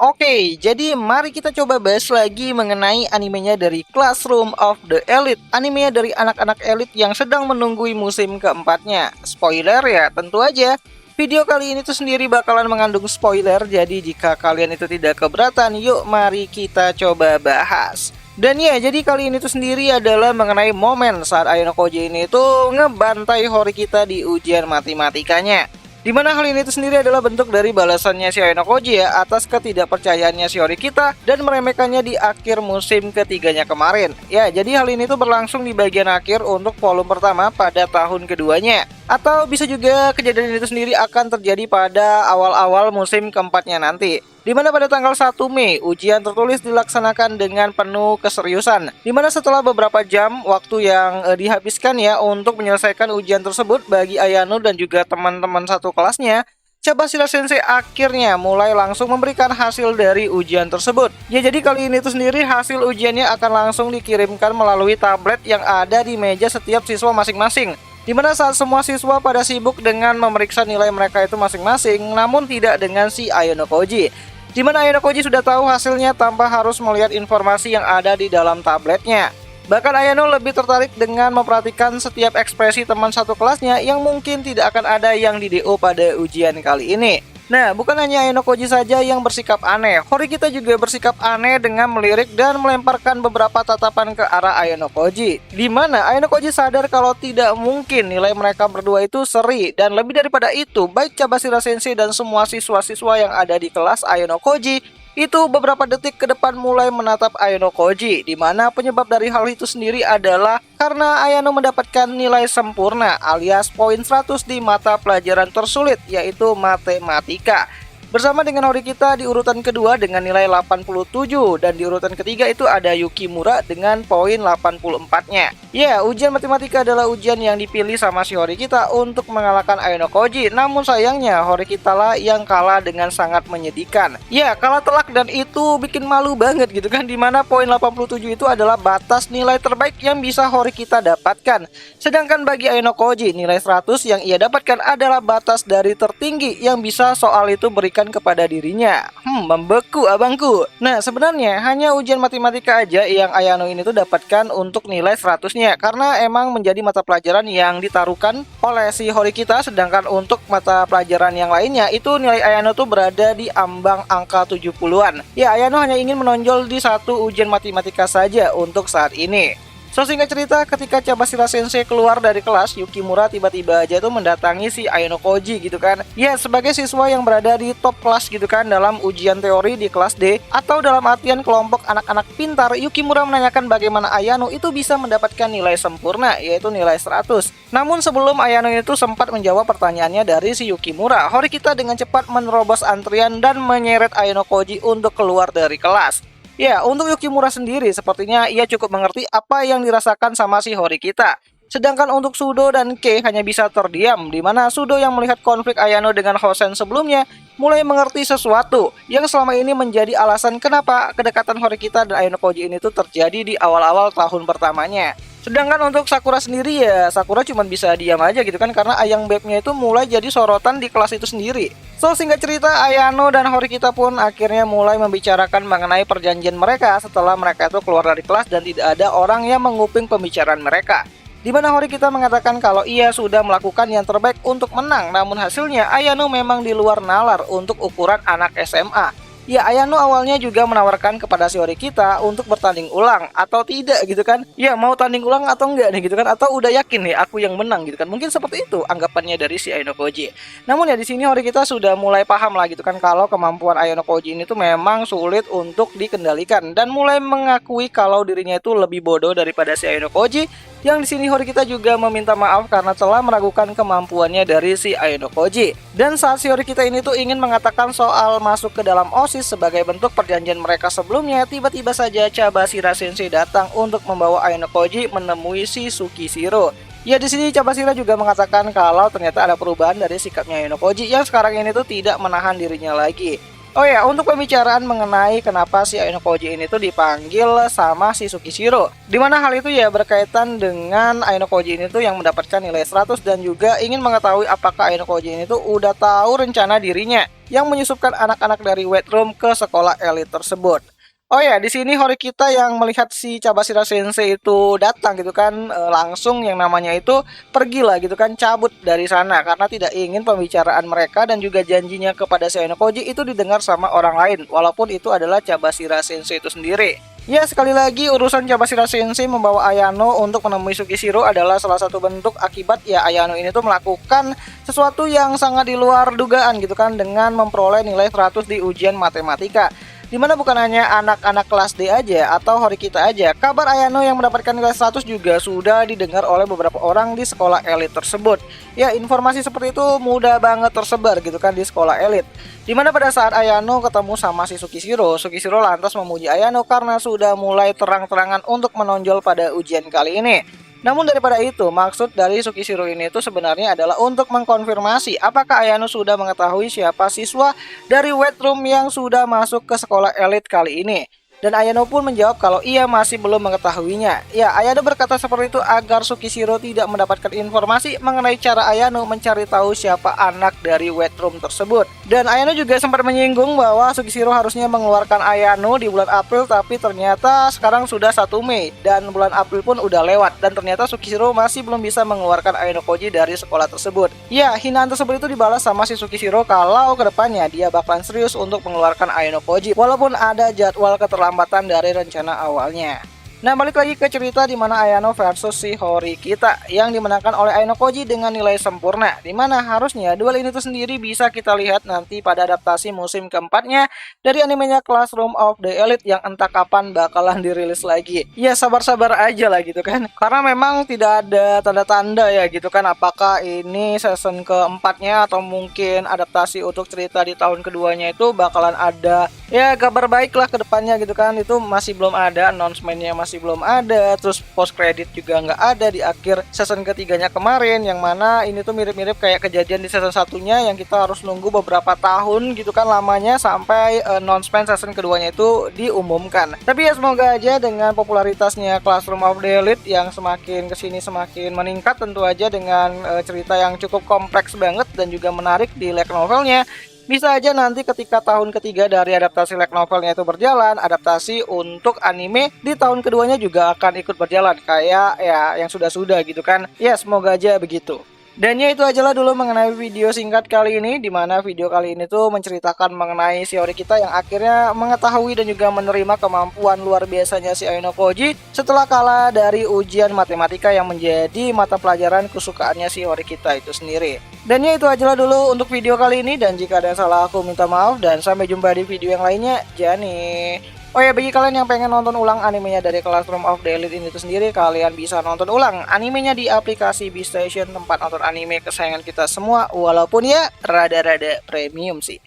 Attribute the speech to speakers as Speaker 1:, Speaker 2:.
Speaker 1: Oke, jadi mari kita coba bahas lagi mengenai animenya dari Classroom of the Elite. Animenya dari anak-anak elit yang sedang menunggui musim keempatnya. Spoiler ya, tentu aja. Video kali ini tuh sendiri bakalan mengandung spoiler, jadi jika kalian itu tidak keberatan, yuk mari kita coba bahas. Dan ya, jadi kali ini tuh sendiri adalah mengenai momen saat Ayano Koji ini tuh ngebantai Hori kita di ujian matematikanya. Dimana hal ini itu sendiri adalah bentuk dari balasannya si Ayano Koji ya atas ketidakpercayaannya si Hori kita dan meremehkannya di akhir musim ketiganya kemarin. Ya, jadi hal ini tuh berlangsung di bagian akhir untuk volume pertama pada tahun keduanya. Atau bisa juga kejadian itu sendiri akan terjadi pada awal-awal musim keempatnya nanti. Dimana pada tanggal 1 Mei, ujian tertulis dilaksanakan dengan penuh keseriusan. Dimana setelah beberapa jam waktu yang dihabiskan ya untuk menyelesaikan ujian tersebut bagi Ayano dan juga teman-teman satu kelasnya, Cabashira Sensei akhirnya mulai langsung memberikan hasil dari ujian tersebut. Ya, jadi kali ini tuh sendiri hasil ujiannya akan langsung dikirimkan melalui tablet yang ada di meja setiap siswa masing-masing. Dimana saat semua siswa pada sibuk dengan memeriksa nilai mereka itu masing-masing, namun tidak dengan si Ayano Koji. Dimana Ayano Koji sudah tahu hasilnya tanpa harus melihat informasi yang ada di dalam tabletnya. Bahkan Ayano lebih tertarik dengan memperhatikan setiap ekspresi teman satu kelasnya yang mungkin tidak akan ada yang di DO pada ujian kali ini. Nah, bukan hanya Ayano Koji saja yang bersikap aneh, Hori kita juga bersikap aneh dengan melirik dan melemparkan beberapa tatapan ke arah Ayano Koji. Dimana Ayano Koji sadar kalau tidak mungkin nilai mereka berdua itu seri, dan lebih daripada itu, baik Cabashira Sensei dan semua siswa-siswa yang ada di kelas Ayano Koji itu beberapa detik ke depan mulai menatap Ayano Koji, di mana penyebab dari hal itu sendiri adalah karena Ayano mendapatkan nilai sempurna alias poin 100 di mata pelajaran tersulit yaitu matematika. Bersama dengan Hori kita di urutan kedua dengan nilai 87 dan di urutan ketiga itu ada Yukimura dengan poin 84-nya. Ya, ujian matematika adalah ujian yang dipilih sama si Hori kita untuk mengalahkan Ayano Koji. Namun sayangnya Hori kita lah yang kalah dengan sangat menyedihkan. Ya, kalah telak dan itu bikin malu banget gitu kan, dimana poin 87 itu adalah batas nilai terbaik yang bisa Hori kita dapatkan. Sedangkan bagi Ayano Koji nilai 100 yang ia dapatkan adalah batas dari tertinggi yang bisa soal itu berikan kepada dirinya. Membeku abangku. Nah, sebenarnya hanya ujian matematika aja yang Ayano ini tuh dapatkan untuk nilai 100-nya karena emang menjadi mata pelajaran yang ditaruhkan oleh si Hori kita, sedangkan untuk mata pelajaran yang lainnya itu nilai Ayano tuh berada di ambang angka 70-an. Ya, Ayano hanya ingin menonjol di satu ujian matematika saja untuk saat ini. So, singkat cerita, ketika Cabashira Sensei keluar dari kelas, Yukimura tiba-tiba aja tuh mendatangi si Ayano Koji gitu kan. Ya, sebagai siswa yang berada di top kelas gitu kan dalam ujian teori di kelas D atau dalam artian kelompok anak-anak pintar, Yukimura menanyakan bagaimana Ayano itu bisa mendapatkan nilai sempurna yaitu nilai 100. Namun sebelum Ayano itu sempat menjawab pertanyaannya dari si Yukimura, Hori kita dengan cepat menerobos antrian dan menyeret Ayano Koji untuk keluar dari kelas. Ya, untuk Yukimura sendiri sepertinya ia cukup mengerti apa yang dirasakan sama si Hori kita. Sedangkan untuk Sudo dan Kei hanya bisa terdiam, di mana Sudo yang melihat konflik Ayano dengan Hosen sebelumnya mulai mengerti sesuatu yang selama ini menjadi alasan kenapa kedekatan Hori kita dan Ayano Koji ini tuh terjadi di awal-awal tahun pertamanya. Sedangkan untuk Sakura sendiri ya, Sakura cuma bisa diam aja gitu kan karena Ayang Bebnya itu mulai jadi sorotan di kelas itu sendiri. So, singkat cerita, Ayano dan Hori kita pun akhirnya mulai membicarakan mengenai perjanjian mereka setelah mereka itu keluar dari kelas dan tidak ada orang yang menguping pembicaraan mereka. Di mana Hori kita mengatakan kalau ia sudah melakukan yang terbaik untuk menang, namun hasilnya Ayano memang di luar nalar untuk ukuran anak SMA. Ya, Ayano awalnya juga menawarkan kepada si Hori kita untuk bertanding ulang atau tidak gitu kan. Ya, mau tanding ulang atau enggak nih gitu kan, atau udah yakin nih aku yang menang gitu kan. Mungkin seperti itu anggapannya dari si Ayano Koji. Namun ya di sini Hori kita sudah mulai paham lah gitu kan kalau kemampuan Ayano Koji ini tuh memang sulit untuk dikendalikan dan mulai mengakui kalau dirinya itu lebih bodoh daripada si Ayano Koji. Yang di sini Hori kita juga meminta maaf karena telah meragukan kemampuannya dari si Ayano Koji. Dan saat si Hori kita ini tuh ingin mengatakan soal masuk ke dalam OSIS sebagai bentuk perjanjian mereka sebelumnya, tiba-tiba saja Cabashira Sensei datang untuk membawa Ayano Koji menemui si Tsukishiro. Ya, di sini Cabashira juga mengatakan kalau ternyata ada perubahan dari sikapnya Ayano Koji yang sekarang ini tuh tidak menahan dirinya lagi. Oh ya, untuk pembicaraan mengenai kenapa si Aino Koji ini tuh dipanggil sama si Tsukishiro. Dimana hal itu ya berkaitan dengan Aino Koji ini tuh yang mendapatkan nilai 100 dan juga ingin mengetahui apakah Aino Koji ini tuh udah tahu rencana dirinya yang menyusupkan anak-anak dari White Room ke sekolah elit tersebut. Oh ya, di sini Horikita yang melihat si Cabashira Sensei itu datang gitu kan, langsung yang namanya itu pergilah gitu kan, cabut dari sana karena tidak ingin pembicaraan mereka dan juga janjinya kepada si Aino Koji itu didengar sama orang lain, walaupun itu adalah Cabashira Sensei itu sendiri. Ya, sekali lagi urusan Cabashira Sensei membawa Ayano untuk menemui Tsukishiro adalah salah satu bentuk akibat ya Ayano ini tuh melakukan sesuatu yang sangat di luar dugaan gitu kan, dengan memperoleh nilai 100 di ujian matematika. Dimana bukan hanya anak-anak kelas D aja atau Horikita aja, kabar Ayano yang mendapatkan nilai 100 juga sudah didengar oleh beberapa orang di sekolah elit tersebut. Ya, informasi seperti itu mudah banget tersebar gitu kan di sekolah elit. Dimana pada saat Ayano ketemu sama si Tsukishiro, Tsukishiro lantas memuji Ayano karena sudah mulai terang-terangan untuk menonjol pada ujian kali ini. Namun daripada itu, maksud dari Tsukishiro ini itu sebenarnya adalah untuk mengkonfirmasi apakah Ayano sudah mengetahui siapa siswa dari White Room yang sudah masuk ke sekolah elit kali ini. Dan Ayano pun menjawab kalau ia masih belum mengetahuinya. Ya, Ayano berkata seperti itu agar Tsukishiro tidak mendapatkan informasi mengenai cara Ayano mencari tahu siapa anak dari White Room tersebut. Dan Ayano juga sempat menyinggung bahwa Tsukishiro harusnya mengeluarkan Ayano di bulan April, tapi ternyata sekarang sudah 1 Mei dan bulan April pun udah lewat dan ternyata Tsukishiro masih belum bisa mengeluarkan Aino Koji dari sekolah tersebut. Ya, hinaan tersebut itu dibalas sama si Tsukishiro kalau kedepannya dia bakalan serius untuk mengeluarkan Aino Koji walaupun ada jadwal keterlambatan dari rencana awalnya. Nah, balik lagi ke cerita di mana Ayano versus si Horikita yang dimenangkan oleh Aino Koji dengan nilai sempurna. Dimana harusnya duel ini tuh sendiri bisa kita lihat nanti pada adaptasi musim keempatnya dari animenya Classroom of the Elite yang entah kapan bakalan dirilis lagi. Ya, sabar-sabar aja lah gitu kan. Karena memang tidak ada tanda-tanda ya gitu kan, apakah ini season keempatnya atau mungkin adaptasi untuk cerita di tahun keduanya itu bakalan ada ya kabar baik lah ke depannya gitu kan. Itu masih belum ada, announcementnya masih belum ada, terus post credit juga nggak ada di akhir season ketiganya kemarin, yang mana ini tuh mirip-mirip kayak kejadian di season satunya yang kita harus nunggu beberapa tahun gitu kan lamanya sampai announcement season keduanya itu diumumkan. Tapi ya semoga aja dengan popularitasnya Classroom of the Elite yang semakin kesini semakin meningkat, tentu aja dengan cerita yang cukup kompleks banget dan juga menarik di light novelnya, bisa aja nanti ketika tahun ketiga dari adaptasi light novelnya itu berjalan, adaptasi untuk anime di tahun keduanya juga akan ikut berjalan kayak ya yang sudah-sudah gitu kan. Ya, semoga aja begitu. Dan ya itu ajalah dulu mengenai video singkat kali ini, dimana video kali ini tuh menceritakan mengenai si Horikita yang akhirnya mengetahui dan juga menerima kemampuan luar biasanya si Aino Koji setelah kalah dari ujian matematika yang menjadi mata pelajaran kesukaannya si Horikita itu sendiri. Dan ya itu ajalah dulu untuk video kali ini, dan jika ada yang salah aku minta maaf dan sampai jumpa di video yang lainnya. Jani. Oh ya, bagi kalian yang pengen nonton ulang animenya dari Classroom of the Elite ini tuh sendiri, kalian bisa nonton ulang animenya di aplikasi Beastation, tempat nonton anime kesayangan kita semua, walaupun ya rada-rada premium sih.